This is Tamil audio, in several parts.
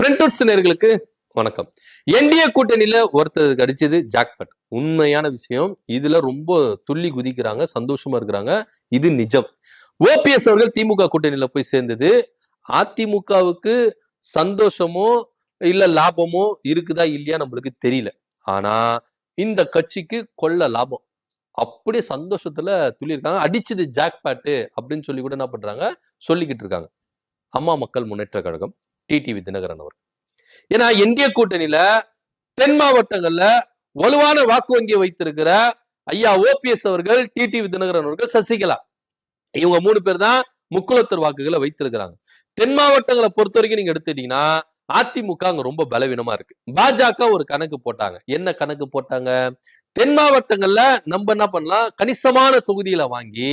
ஃப்ரெண்ட்வுட்ஸ் நேயர்களுக்கு வணக்கம். என்டிஏ கூட்டணியில ஒருத்தருக்கு அடிச்சது ஜாக்பாட். உண்மையான விஷயம். இதுல ரொம்ப துள்ளி குதிக்கிறாங்க, சந்தோஷமா இருக்கிறாங்க. இது நிஜம். ஓபிஎஸ் அவர்கள் திமுக கூட்டணியில போய் சேர்ந்தது அதிமுகவுக்கு சந்தோஷமோ இல்ல லாபமோ இருக்குதா இல்லையா நம்மளுக்கு தெரியல. ஆனா இந்த கட்சிக்கு கொள்ள லாபம். அப்படியே சந்தோஷத்துல துள்ளி இருக்காங்க. அடிச்சது ஜாக்பாட்டு அப்படின்னு சொல்லி கூட என்ன பண்றாங்க சொல்லிக்கிட்டு இருக்காங்க. அம்மா மக்கள் முன்னேற்ற கழகம், டிடிவி தினகரன் அவர். ஏன்னா என்டிஏ கூட்டணியில தென் மாவட்டங்கள்ல வலுவான வாக்கு வங்கியை வைத்திருக்கிற ஐயா ஓபிஎஸ் அவர்கள், டிடிவி தினகரன் அவர்கள், சசிகலா, இவங்க 3 பேர் தான் முக்குளத்தூர் வாக்குகளை வைத்திருக்கிறாங்க. தென் மாவட்டங்களை பொறுத்த வரைக்கும் நீங்க எடுத்துட்டீங்கன்னா அதிமுக அங்க ரொம்ப பலவீனமா இருக்கு. பாஜக ஒரு கணக்கு போட்டாங்க. என்ன கணக்கு போட்டாங்க? தென் மாவட்டங்கள்ல நம்ம என்ன பண்ணலாம், கணிசமான தொகுதியில வாங்கி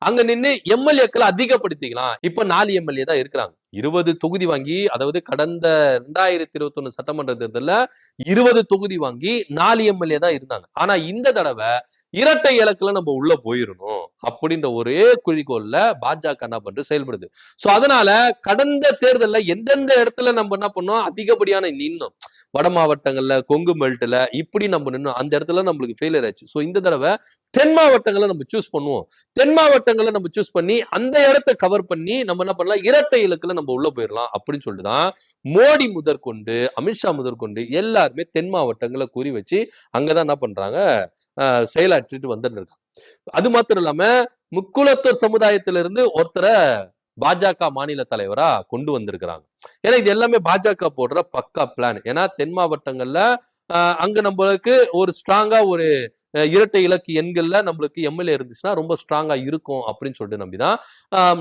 அங்க நின்று எம்எல்ஏக்களை அதிகப்படுத்திக்கலாம். இப்ப 4 எம்எல்ஏ தான் இருக்கிறாங்க. 20 தொகுதி வாங்கி, அதாவது கடந்த 2021 சட்டமன்ற தேர்தல்ல 20 தொகுதி வாங்கி 4 எம்எல்ஏ தான் இருந்தாங்க. ஆனா இந்த தடவை இரட்டை இலக்குல நம்ம உள்ள போயிடணும் அப்படின்ற ஒரே குறிக்கோள்ல பாஜக என்ன பண்றது செயல்படுது. சோ அதனால கடந்த தேர்தல்ல எந்தெந்த இடத்துல நம்ம என்ன பண்ணோம், அதிகப்படியான நின்னோம், வட மாவட்டங்கள்ல, கொங்கு பெல்ட்ல இப்படி நம்ம நின்னோம். அந்த இடத்துல நம்மளுக்கு ஃபெயிலியர் ஆச்சு. சோ இந்த தடவை தென் மாவட்டங்களை நம்ம சூஸ் பண்ணுவோம். தென் மாவட்டங்களை நம்ம சூஸ் பண்ணி அந்த இடத்தை கவர் பண்ணி நம்ம என்ன பண்ணலாம், இரட்டை இலக்குல நம்ம உள்ள போயிடலாம் அப்படின்னு சொல்லிட்டுதான் மோடி முதற்கொண்டு, அமித்ஷா முதற்கொண்டு எல்லாருமே தென் மாவட்டங்களை குறி வச்சு அங்கதான் என்ன பண்றாங்க, செயலாற்றிட்டு வந்துட்டு இருக்காங்க. அது மாத்திரம் இல்லாம முக்குளத்தூர் சமுதாயத்திலிருந்து ஒருத்தரை பாஜக மாநில தலைவரா கொண்டு வந்திருக்கிறாங்க. ஏன்னா இது எல்லாமே பாஜக போடுற பக்கா பிளான். ஏன்னா தென் மாவட்டங்கள்ல அங்க நம்மளுக்கு ஒரு ஸ்ட்ராங்கா ஒரு இரட்டை இலக்கு எண்கள்ல நம்மளுக்கு எம்எல்ஏ இருந்துச்சுன்னா ரொம்ப ஸ்ட்ராங்கா இருக்கும் அப்படின்னு சொல்லிட்டு நம்பிதான்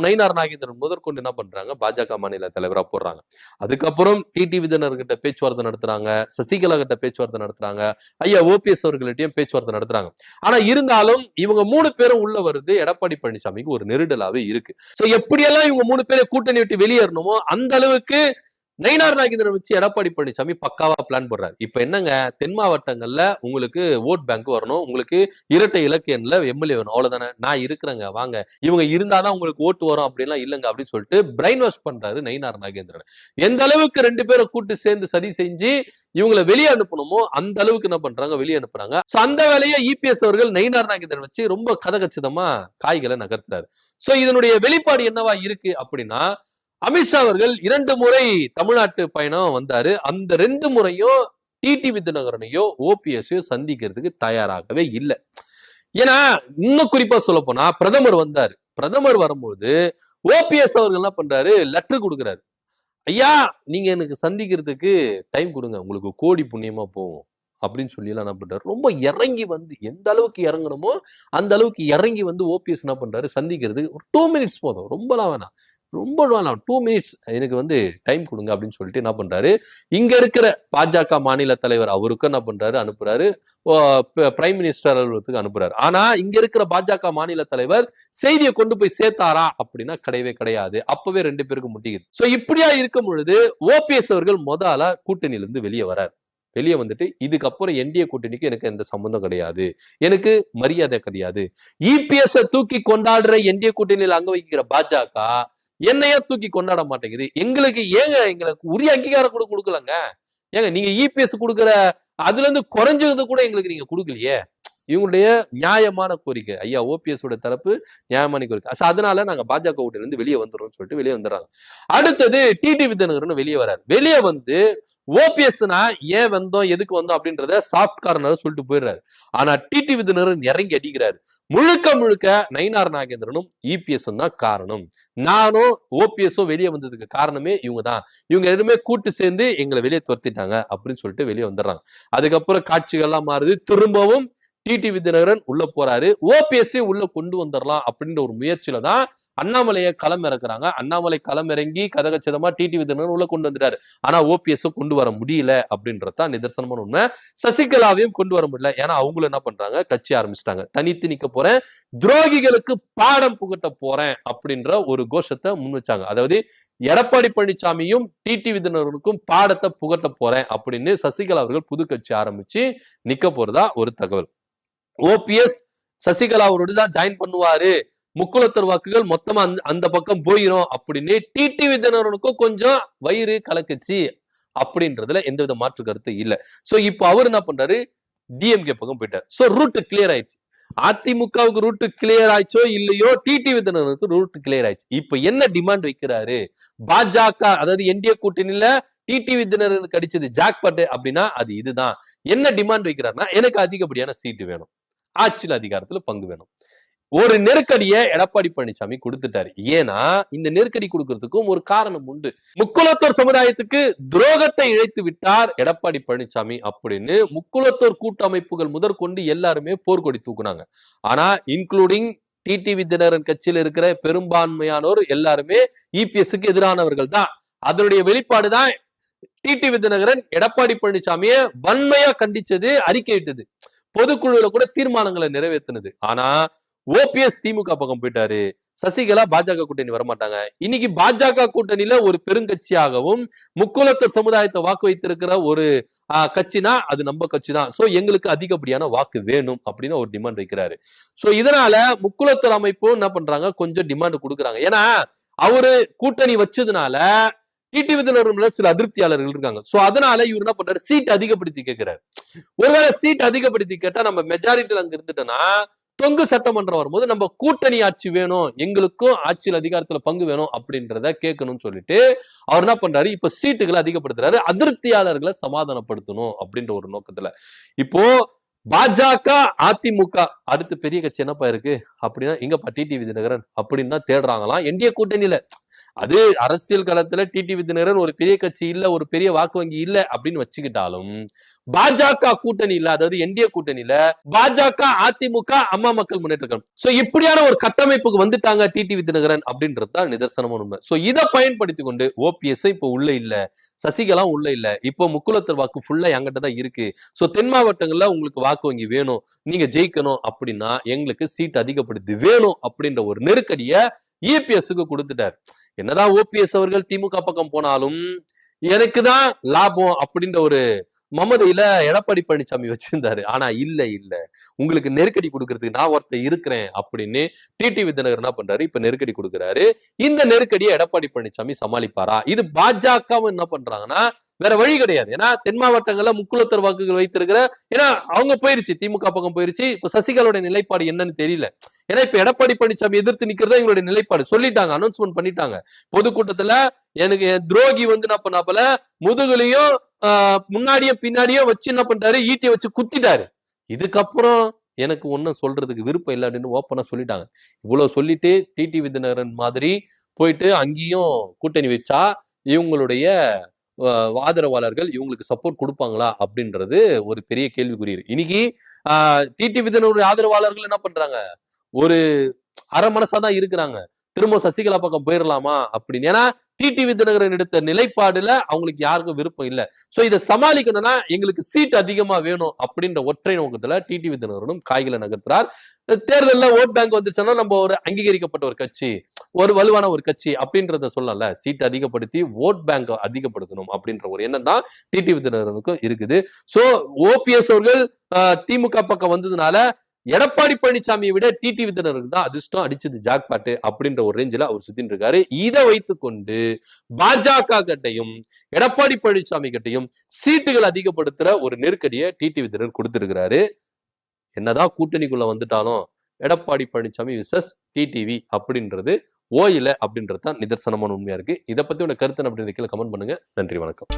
நயினார் நாகேந்திரன் முதற்கொண்டு என்ன பண்றாங்க, பாஜக மாநில தலைவரா போடுறாங்க. அதுக்கப்புறம் டிடிவி தினகரன் கிட்ட பேச்சுவார்த்தை நடத்துறாங்க, சசிகலா கிட்ட பேச்சுவார்த்தை நடத்துறாங்க, ஐயா ஓபிஎஸ் அவர்களிட்டையும் பேச்சுவார்த்தை நடத்துறாங்க. ஆனா இருந்தாலும் இவங்க 3 பேரும் உள்ள வருது எடப்பாடி பழனிசாமிக்கு ஒரு நெருடலாவே இருக்கு. சோ எப்படியெல்லாம் இவங்க 3 பேரை கூட்டணி விட்டு வெளியேறணுமோ அந்த அளவுக்கு நயினார் நாகேந்திரன் வச்சு எடப்பாடி பழனிசாமி பக்காவா பிளான் போடுறாரு. இப்ப என்னங்க, தென் மாவட்டங்கள்ல உங்களுக்கு ஓட் பேங்க் வரணும், உங்களுக்கு இரட்டை இலக்கு எண்ல எம்எல்ஏ வேணும், அவ்வளவுதானே, நான் இருக்கிறேங்க வாங்க, இவங்க இருந்தாதான் உங்களுக்கு ஓட்டு வரும் அப்படின்லாம் இல்லங்க அப்படின்னு சொல்லிட்டு பிரைன் வாஷ் பண்றாரு நயினார் நாகேந்திரன். எந்த அளவுக்கு 2 பேரை கூட்டு சேர்ந்து சதி செஞ்சு இவங்களை வெளியே அனுப்பணுமோ அந்த அளவுக்கு என்ன பண்றாங்க, வெளியே அனுப்புறாங்க. சோ அந்த வேலையை இபிஎஸ் அவர்கள் நயினார் நாகேந்திரன் வச்சு ரொம்ப கதகச்சிதமா காய்களை நகர்த்துறாரு. சோ இதனுடைய வெளிப்பாடு என்னவா இருக்கு அப்படின்னா, அமித்ஷா அவர்கள் 2 முறை தமிழ்நாட்டு பயணம் வந்தாரு. அந்த 2 முறையும் டிடிவி தினகரனையோ ஓபிஎஸ்ஸையோ சந்திக்கிறதுக்கு தயாராகவே இல்லை. ஏன்னா இன்னும் குறிப்பா சொல்ல போனா பிரதமர் வந்தாரு. பிரதமர் வரும்போது ஓபிஎஸ் அவர்கள் என்ன பண்றாரு, லெட்டர் கொடுக்குறாரு. ஐயா நீங்க எனக்கு சந்திக்கிறதுக்கு டைம் கொடுங்க, உங்களுக்கு கோடி புண்ணியமா போகும் அப்படின்னு சொல்லி எல்லாம் என்ன பண்றாரு, ரொம்ப இறங்கி வந்து எந்த அளவுக்கு இறங்கணுமோ அந்த அளவுக்கு இறங்கி வந்து ஓபிஎஸ் என்ன பண்றாரு, சந்திக்கிறதுக்கு ஒரு 2 மினிட்ஸ் போதும், ரொம்பலாம் வேணாம், ரொம்ப வேணாம், 2 மினிட்ஸ் எனக்கு வந்து டைம் கொடுங்க அப்படின்னு சொல்லிட்டு என்ன பண்றாரு, இங்க இருக்கிற பாஜக மாநில தலைவர் அவருக்கும் என்ன பண்றாரு, அனுப்புறாரு, பிரைம் மினிஸ்டர் அலுவலகத்துக்கு அனுப்புறாரு. ஆனா இங்க இருக்கிற பாஜக மாநில தலைவர் செய்தியை கொண்டு போய் சேர்த்தாரா அப்படின்னா கிடையவே கிடையாது. அப்பவே 2 பேருக்கு முட்டிக்குது. சோ இப்படியா இருக்கும் பொழுது ஓபிஎஸ் அவர்கள் முதல்ல கூட்டணியிலிருந்து வெளியே வரார். வெளியே வந்துட்டு இதுக்கப்புறம் என்டிஏ கூட்டணிக்கு எனக்கு எந்த சம்பந்தம் கிடையாது, எனக்கு மரியாதை கிடையாது, இபிஎஸ் தூக்கி கொண்டாடுற என்டிஏ கூட்டணியில் அங்க வைக்கிற பாஜக என்னையா தூக்கி கொண்டாட மாட்டேங்குது, எங்களுக்கு ஏங்க எங்களுக்கு உரிய அங்கீகாரம் கூட கொடுக்கலங்க, ஏங்க நீங்க இபிஎஸ் கொடுக்குற அதுல இருந்து குறைஞ்சது கூட எங்களுக்கு நீங்க கொடுக்கலையே. இவங்களுடைய நியாயமான கோரிக்கை, ஐயா ஓபிஎஸ் உடைய தரப்பு நியாயமான கோரிக்கை. அதனால நாங்க பாஜக கூட்டணியில இருந்து வெளியே வந்துடுறோம் சொல்லிட்டு வெளியே வந்துடுறாங்க. அடுத்தது டிடிவி தினகரன் வெளியே வராரு. வெளியே வந்து ஓபிஎஸ்னா ஏன் வந்தோம் எதுக்கு வந்தோம் அப்படின்றத சாஃப்ட் கார்னர் சொல்லிட்டு போயிடுறாரு. ஆனா டிடிவி தினகரன் இறங்கி அடிக்கிறாரு. முழுக்க முழுக்க நயினார் நாகேந்திரனும் இபிஎஸ் தான் காரணம், நானும் ஓபிஎஸும் வெளியே வந்ததுக்கு காரணமே இவங்க தான், இவங்க எதுவுமே கூட்டு சேர்ந்து எங்களை வெளியே துரத்திட்டாங்க அப்படின்னு சொல்லிட்டு வெளியே வந்துடுறாங்க. அதுக்கப்புறம் காட்சிகள்லாம் மாறுது. திரும்பவும் டிடிவி தினகரன் உள்ள போறாரு. ஓபிஎஸ் உள்ள கொண்டு வந்துடலாம் அப்படின்ற ஒரு முயற்சியில தான் அண்ணாமலையை களம் இறக்குறாங்க. அண்ணாமலை களம் இறங்கி கதகச்சிதமா டிடிவி தினகரன் உள்ள கொண்டு வந்துட்டாரு. ஆனா ஓபிஎஸ் கொண்டு வர முடியல அப்படின்றதான் நிதர்சனமான உண்மை. சசிகலாவையும் கொண்டு வர முடியல. ஏன்னா அவங்களும் என்ன பண்றாங்க, கட்சி ஆரம்பிச்சிட்டாங்க. தனித்து நிக்க போறேன், துரோகிகளுக்கு பாடம் புகட்ட போறேன் அப்படின்ற ஒரு கோஷத்தை முன் வச்சாங்க. அதாவது எடப்பாடி பழனிசாமியும் டிடிவி தினகரனுக்கும் பாடத்தை புகட்ட போறேன் அப்படின்னு சசிகலா அவர்கள் புது கட்சி ஆரம்பிச்சு நிக்க போறதா ஒரு தகவல். ஓபிஎஸ் சசிகலா அவரோட தான் ஜாயின் பண்ணுவாரு, முக்குளத்தூர் வாக்குகள் மொத்தமா அந்த பக்கம் போயிரும் அப்படின்னு டிடிவி தினகரனுக்கும் கொஞ்சம் வயிறு கலக்குச்சு. அப்படின்றதுல எந்தவித மாற்று கருத்து இல்ல. சோ இப்போ அவர் என்ன பண்றாரு, டிஎம்கே பக்கம் போயிட்டார். சோ ரூட் கிளியர் ஆயிடுச்சு. அதிமுகவுக்கு ரூட் கிளியர் ஆயிச்சோ இல்லையோ, டிடிவி தினகரனுக்கு ரூட் கிளியர் ஆயிடுச்சு. இப்ப என்ன டிமாண்ட் வைக்கிறாரு பாஜக, அதாவது என்டிஏ கூட்டணியில டிடிவி தினகரனுக்கு அடிச்சது ஜாக்பாட் அப்படின்னா அது இதுதான். என்ன டிமாண்ட் வைக்கிறாருன்னா, எனக்கு அதிகப்படியான சீட்டு வேணும், ஆட்சியில் அதிகாரத்துல பங்கு வேணும். ஒரு நெருக்கடியை எடப்பாடி பழனிசாமி கொடுத்துட்டாரு. ஏன்னா இந்த நெருக்கடி கொடுக்கறதுக்கும் ஒரு காரணம் உண்டு. முக்குலத்தோர் சமுதாயத்துக்கு துரோகத்தை இழைத்து விட்டார் எடப்பாடி பழனிசாமி அப்படின்னு முக்குலத்தோர் கூட்டமைப்புகள் முதற்கொண்டு எல்லாருமே போர்க்கொடி தூக்குனாங்க. ஆனா இன்க்ளூடிங் டிடிவி தினகரன் கட்சியில் இருக்கிற பெரும்பான்மையானோர் எல்லாருமே இபிஎஸ்க்கு எதிரானவர்கள் தான். அதனுடைய வெளிப்பாடுதான் டிடிவி தினகரன் எடப்பாடி பழனிசாமியை வன்மையா கண்டிச்சது, அறிக்கையிட்டது, பொதுக்குழுல கூட தீர்மானங்களை நிறைவேற்றினது. ஆனா ஓபிஎஸ் திமுக பக்கம் போயிட்டாரு, சசிகலா பாஜக கூட்டணி வரமாட்டாங்க. இன்னைக்கு பாஜக கூட்டணியில ஒரு பெருங்கட்சியாகவும் முக்குலத்தர் சமுதாயத்தை வாக்கு வைத்திருக்கிற ஒரு கட்சினா அது நம்ம கட்சி தான். சோ எங்களுக்கு அதிகப்படியான வாக்கு வேணும் அப்படின்னு ஒரு டிமாண்ட் வைக்கிறாரு. சோ இதனால முக்குலத்தர் அமைப்பு என்ன பண்றாங்க, கொஞ்சம் டிமாண்ட் கொடுக்குறாங்க. ஏன்னா அவரு கூட்டணி வச்சதுனால டிடிவி தினகரன் சில அதிருப்தியாளர்கள் இருக்காங்க. சோ அதனால இவர் என்ன பண்றாரு, சீட் அதிகப்படுத்தி கேட்கிறாரு. ஒருவேளை சீட் அதிகப்படுத்தி கேட்டா நம்ம மெஜாரிட்டில அங்க இருந்துட்டோம்னா தொங்கு சட்டமன்றம் வரும்போது நம்ம கூட்டணி ஆட்சி வேணும், எங்களுக்கும் ஆட்சியில் அதிகாரத்துல பங்கு வேணும் அப்படின்றத கேட்கணும்னு சொல்லிட்டு அவர் என்ன பண்றாரு, இப்ப சீட்டுகளை அதிகப்படுத்துறாரு, அதிருப்தியாளர்களை சமாதானப்படுத்தணும் அப்படின்ற ஒரு நோக்கத்துல. இப்போ பாஜக அதிமுக அடுத்து பெரிய கட்சி என்னப்பா இருக்கு அப்படின்னா எங்கப்பா டிடிவி தினகரன் அப்படின்னு தான் தேடுறாங்களாம் என்டிஏ கூட்டணியில. அது அரசியல் களத்துல டிடிவி தினகரன் ஒரு பெரிய கட்சி இல்ல, ஒரு பெரிய வாக்கு வங்கி இல்ல அப்படின்னு வச்சுக்கிட்டாலும் பாஜக கூட்டணி இல்ல, அதாவது என்டிஏ கூட்டணியில பாஜக அதிமுக அம்மா மக்கள் முன்னேற்ற கழகம், சோ இப்படியான ஒரு கட்டமைப்புக்கு வந்துட்டாங்க டிடிவி தினகரன் அப்படின்றது தான் நிதர்சனமான உண்மை. சோ இதை பயன்படுத்தி கொண்டு ஓபிஎஸ் இப்ப உள்ள இல்ல, சசிகலா உள்ள இல்ல, இப்போ முக்குலத்தர் வாக்கு ஃபுல்லா என்கிட்ட தான் இருக்கு. சோ தென் மாவட்டங்கள்ல உங்களுக்கு வாக்கு வங்கி வேணும், நீங்க ஜெயிக்கணும் அப்படின்னா எங்களுக்கு சீட் அதிகப்படுத்தி வேணும் அப்படின்ற ஒரு நெருக்கடிய இபிஎஸ்க்கு கொடுத்துட்டார். என்னதான் ஓபிஎஸ் அவர்கள் திமுக பக்கம் போனாலும் எனக்கு தான் லாபம் அப்படின்ற ஒரு மமதையில எடப்பாடி பழனிசாமி வச்சிருந்தாரு. ஆனா இல்ல இல்ல உங்களுக்கு நெருக்கடி கொடுக்கறதுக்கு நான் ஒருத்தர் இருக்கிறேன் அப்படின்னு டிடிவி தினகரன் என்ன பண்றாரு, இப்ப நெருக்கடி கொடுக்கிறாரு. இந்த நெருக்கடியை எடப்பாடி பழனிசாமி சமாளிப்பாரா? இது பாஜகவும் என்ன பண்றாங்கன்னா வேற வழி கிடையாது. ஏன்னா தென் மாவட்டங்கள்ல முக்குலத்தர் வாக்குகள் வைத்திருக்கிற, ஏன்னா அவங்க போயிருச்சு, திமுக பக்கம் போயிருச்சு. இப்ப சசிகலாவுடைய நிலைப்பாடு என்னன்னு தெரியல. ஏன்னா இப்ப எடப்பாடி பழனிசாமி எதிர்த்து நிக்கிறதா எங்களுடைய நிலைப்பாடு சொல்லிட்டாங்க, அனௌன்ஸ்மெண்ட் பண்ணிட்டாங்க பொதுக்கூட்டத்துல. எனக்கு துரோகி வந்து என்ன பண்ணாப்பல முதுகுலையும் முன்னாடியோ பின்னாடியோ வச்சு என்ன பண்றாரு, ஈட்டியை வச்சு குத்திட்டாரு. இதுக்கப்புறம் எனக்கு ஒன்னும் சொல்றதுக்கு விருப்பம் இல்லை அப்படின்னு ஓப்பனா சொல்லிட்டாங்க. இவ்வளவு சொல்லிட்டு டிடிவி தினகரன் மாதிரி போயிட்டு அங்கேயும் கூட்டணி வச்சா இவங்களுடைய ஆதரவாளர்கள் இவங்களுக்கு சப்போர்ட் கொடுப்பாங்களா அப்படின்றது ஒரு பெரிய கேள்விக்குறி. இன்னைக்கு டிடிவி தினகரன் ஆதரவாளர்கள் என்ன பண்றாங்க, ஒரு அரை மனசாதான் இருக்கிறாங்க, திரும்ப சசிகலா பக்கம் போயிடலாமா அப்படின்னு. ஏன்னா டிடிவி தினகரன் எடுத்த நிலைப்பாடுல அவங்களுக்கு யாருக்கும் விருப்பம் இல்ல. சோ இதை சமாளிக்கணும்னா எங்களுக்கு சீட் அதிகமா வேணும் அப்படின்ற ஒற்றை நோக்கத்துல டிடிவி தினகரனும் காய்களை நகர்த்துறார். தேர்தலில் ஓட் பேங்க் வந்துருச்சுன்னா நம்ம ஒரு அங்கீகரிக்கப்பட்ட ஒரு கட்சி, ஒரு வலுவான ஒரு கட்சி அப்படின்றத சொல்லல, சீட் அதிகப்படுத்தி ஓட் பேங்க் அதிகப்படுத்தணும் அப்படின்ற ஒரு எண்ணம் தான் டிடிவி தினகரனுக்கும் இருக்குது. சோ ஓபிஎஸ் அவர்கள் திமுக பக்கம் வந்ததுனால எடப்பாடி பழனிசாமியை விட டிடிவி தினகரனுக்கு தான் அதிர்ஷ்டம் அடிச்சது ஜாக்பாட் அப்படின்ற ஒரு ரேஞ்சில் அவர் சுத்தின்னு இருக்காரு. இதை வைத்துக்கொண்டு பாஜக கிட்டையும் எடப்பாடி பழனிசாமி கிட்டையும் சீட்டுகள் அதிகப்படுத்துற ஒரு நெருக்கடியை டிடிவி தினகரன் கொடுத்திருக்கிறாரு. என்னதான் கூட்டணிக்குள்ள வந்துட்டாலும் எடப்பாடி பழனிசாமி விசஸ் டிடிவி அப்படின்றது ஓயில அப்படின்றது தான் நிதர்சனமான உண்மையா இருக்கு. இதை பத்தி உங்க கருத்து அப்படின்ற கீழே கமெண்ட் பண்ணுங்க. நன்றி, வணக்கம்.